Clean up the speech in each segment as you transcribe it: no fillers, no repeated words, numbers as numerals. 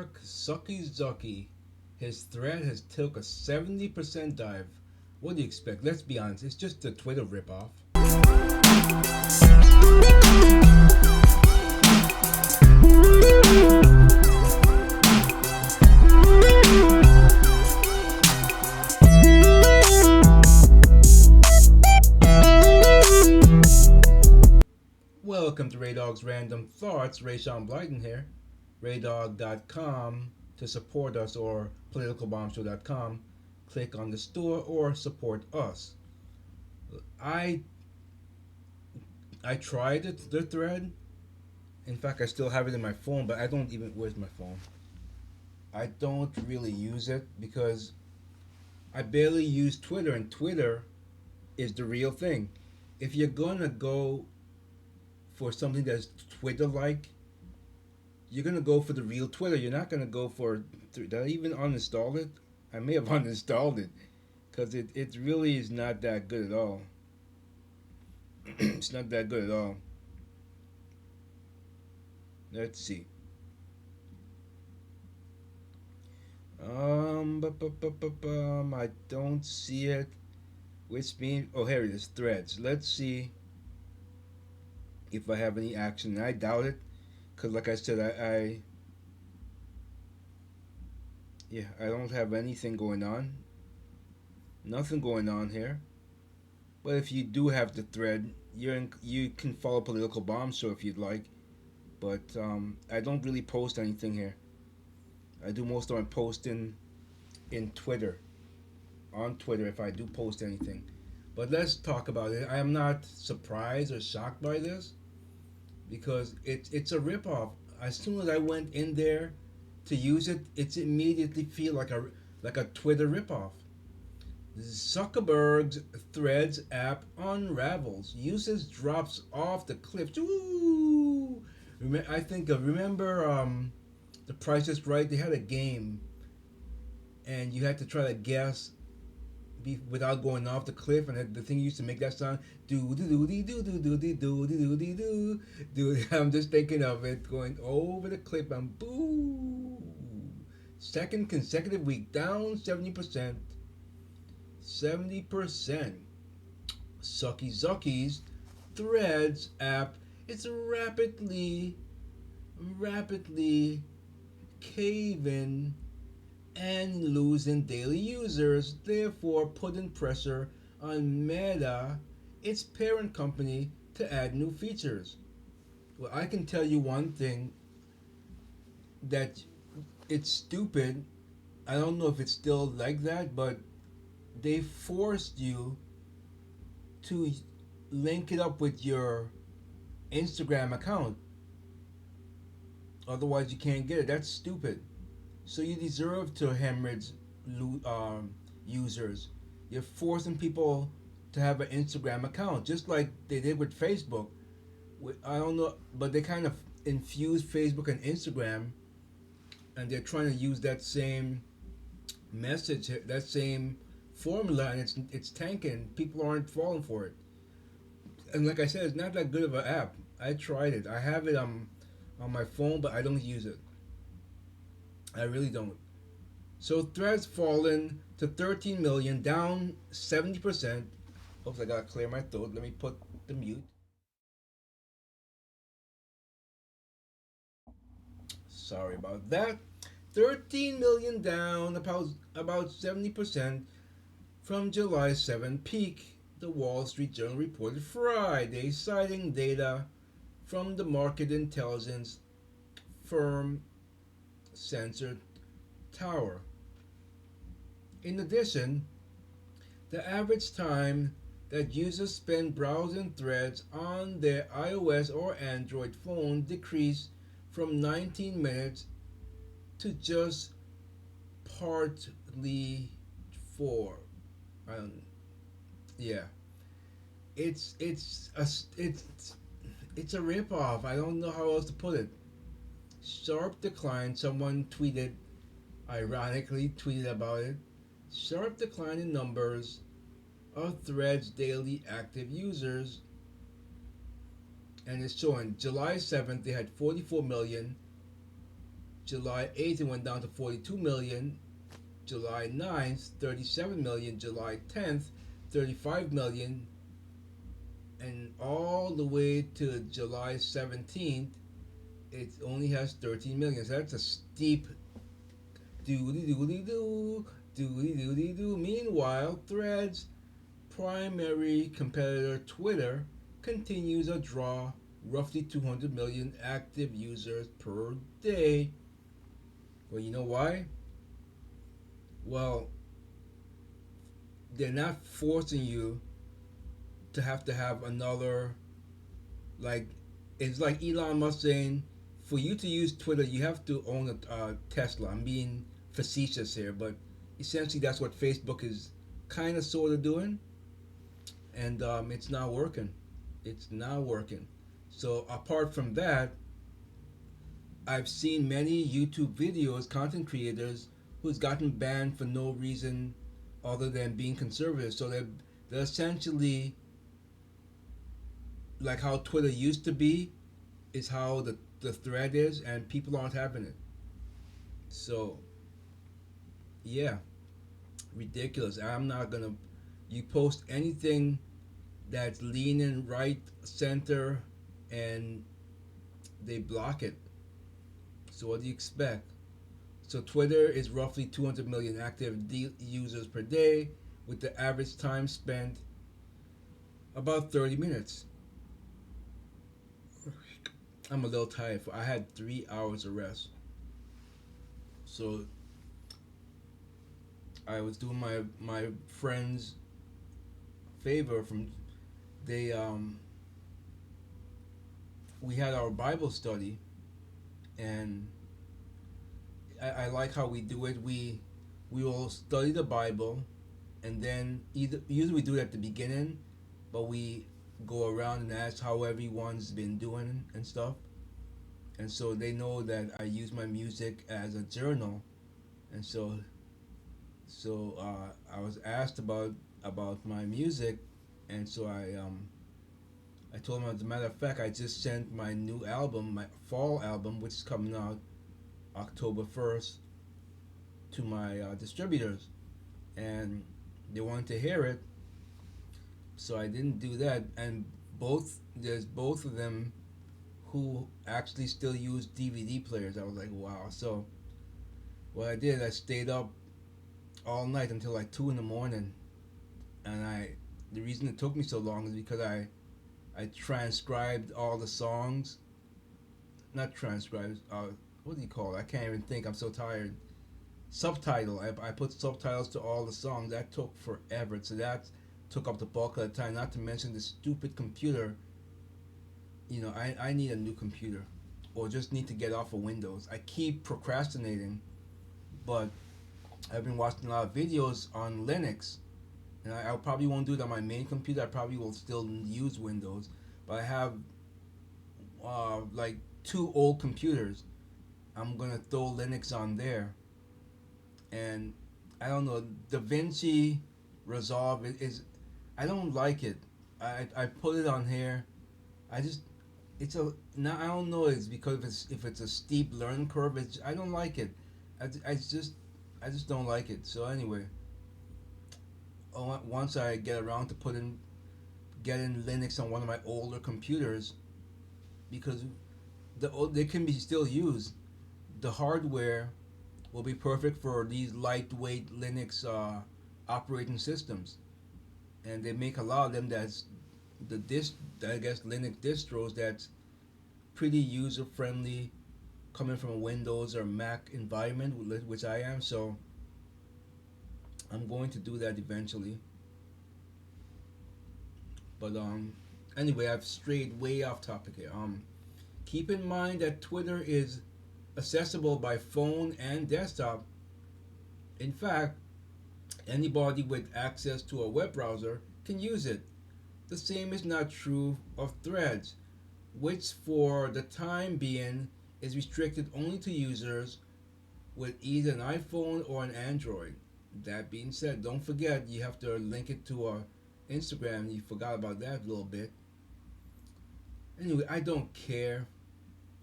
Mark Zuckerberg, his thread has took a 70% dive. What do you expect? Let's be honest, it's just a Twitter ripoff. Welcome to Raydog's Random Thoughts. Rayshawn Blyden here. Raydog.com to support us, or politicalbombshow.com. Click on the store or support us. I tried the thread. In fact, I still have it in my phone, but I don't even. Where's my phone? I don't really use it because I barely use Twitter, and Twitter is the real thing. If you're gonna go for something that's Twitter like, you're gonna go for the real Twitter. You're not gonna go for. Did I even uninstall it? I may have uninstalled it because it really is not that good at all. It's not that good at all. Let's see. I don't see it. Which means, oh, here it is. Threads. Let's see if I have any action. I doubt it, because like I said, I don't have anything going on. Nothing going on here. But if you do have the thread, you can follow Political Bomb Show if you'd like. But I don't really post anything here. I do most of my posting in Twitter. On Twitter, if I do post anything. But let's talk about it. I am not surprised or shocked by this because it's a ripoff. As soon as I went in there to use it, it's immediately feel like a Twitter ripoff. Zuckerberg's Threads app unravels. Usage drops off the cliff. Ooh! I think remember The Price is Right. They had a game, and you had to try to guess without going off the cliff, and the thing used to make that sound. Do do do do do do do do do do do. I'm just thinking of it going over the cliff and boo. Second consecutive week down 70%. 70%. Zucky's Threads app is rapidly caving and losing daily users, therefore putting pressure on Meta, its parent company, to add new features. Well, I can tell you one thing, that it's stupid. I don't know if it's still like that, but they forced you to link it up with your Instagram account. Otherwise, you can't get it. That's stupid. So you deserve to hemorrhage users. You're forcing people to have an Instagram account, just like they did with Facebook. I don't know, but they kind of infused Facebook and Instagram, and they're trying to use that same message, that same formula, and it's tanking. People aren't falling for it. And like I said, it's not that good of an app. I tried it. I have it on my phone, but I don't use it. I really don't. So Threads fallen to 13 million, down 70%. Oops, I gotta clear my throat. Let me put the mute. Sorry about that. 13 million down, about 70% from July 7 peak, the Wall Street Journal reported Friday, citing data from the market intelligence firm Sensor Tower. In addition, the average time that users spend browsing threads on their iOS or Android phone decreased from 19 minutes to just partly 4. Yeah, it's a ripoff. I don't know how else to put it. Sharp decline. Someone tweeted, ironically tweeted about it. Sharp decline in numbers of Threads daily active users, and it's showing July 7th they had 44 million. July 8th, it went down to 42 million. July 9th, 37 million. July 10th, 35 million. And all the way to July 17th, it only has 13 million. So that's a steep doody doody doo, doody doody doo. Meanwhile, Threads' primary competitor, Twitter, continues to draw roughly 200 million active users per day. Well, you know why? Well, they're not forcing you to have another, like, it's like Elon Musk saying, for you to use Twitter, you have to own a Tesla. I'm being facetious here, but essentially that's what Facebook is kind of sort of doing, and it's not working. It's not working. So apart from that, I've seen many YouTube videos, content creators who's gotten banned for no reason other than being conservative. So they're essentially like how Twitter used to be is how the thread is, and people aren't having it. So yeah, ridiculous. I'm not gonna. You post anything that's leaning right, center, and they block it. So what do you expect? So Twitter is roughly 200 million active users per day, with the average time spent about 30 minutes. I'm a little tired. I had 3 hours of rest, so I was doing my friends favor from they we had our Bible study, and I like how we do it. We will study the Bible, and then either usually we do it at the beginning, but we go around and ask how everyone's been doing and stuff. And so they know that I use my music as a journal, and I was asked about my music, and so I told them, as a matter of fact, I just sent my new album, my fall album, which is coming out October 1st, to my distributors, and they wanted to hear it, so I didn't do that. And there's both of them who actually still use DVD players. I was like, wow. So what I did, I stayed up all night until like 2 in the morning, and the reason it took me so long is because I transcribed all the songs, not transcribed. What do you call it? I can't even think. I'm so tired. Subtitle. I put subtitles to all the songs. That took forever. So that took up the bulk of the time. Not to mention the stupid computer. I need a new computer, or just need to get off of Windows. I keep procrastinating, but I've been watching a lot of videos on Linux, and I probably won't do it on my main computer. I probably will still use Windows, but I have like two old computers. I'm gonna throw Linux on there, and I don't know. DaVinci Resolve is I don't like it. I put it on here. I just it's a now I don't know. It's because if it's a steep learning curve. I don't like it. I just don't like it. So anyway, once I get around to getting Linux on one of my older computers, because they can be still used. The hardware will be perfect for these lightweight Linux operating systems, and they make a lot of them that's I guess Linux distros that's pretty user friendly, coming from a Windows or Mac environment, which I am. So I'm going to do that eventually. But anyway, I've strayed way off topic here. Keep in mind that Twitter is accessible by phone and desktop. In fact, anybody with access to a web browser can use it. The same is not true of Threads, which for the time being is restricted only to users with either an iPhone or an Android. That being said, don't forget you have to link it to our Instagram. You forgot about that a little bit. Anyway, I don't care,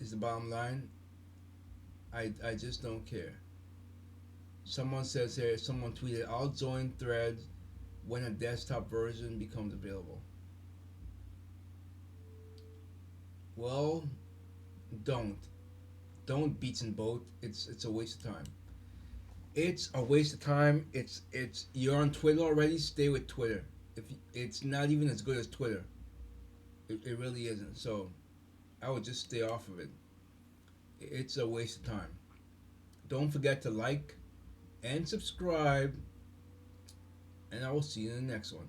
is the bottom line. I just don't care. Someone says here, someone tweeted, I'll join Threads when a desktop version becomes available. Well, don't. Don't beats and boat. It's a waste of time. It's a waste of time. It's you're on Twitter already. Stay with Twitter. If it's not even as good as Twitter, it really isn't. So I would just stay off of it. It's a waste of time. Don't forget to like and subscribe, and I will see you in the next one.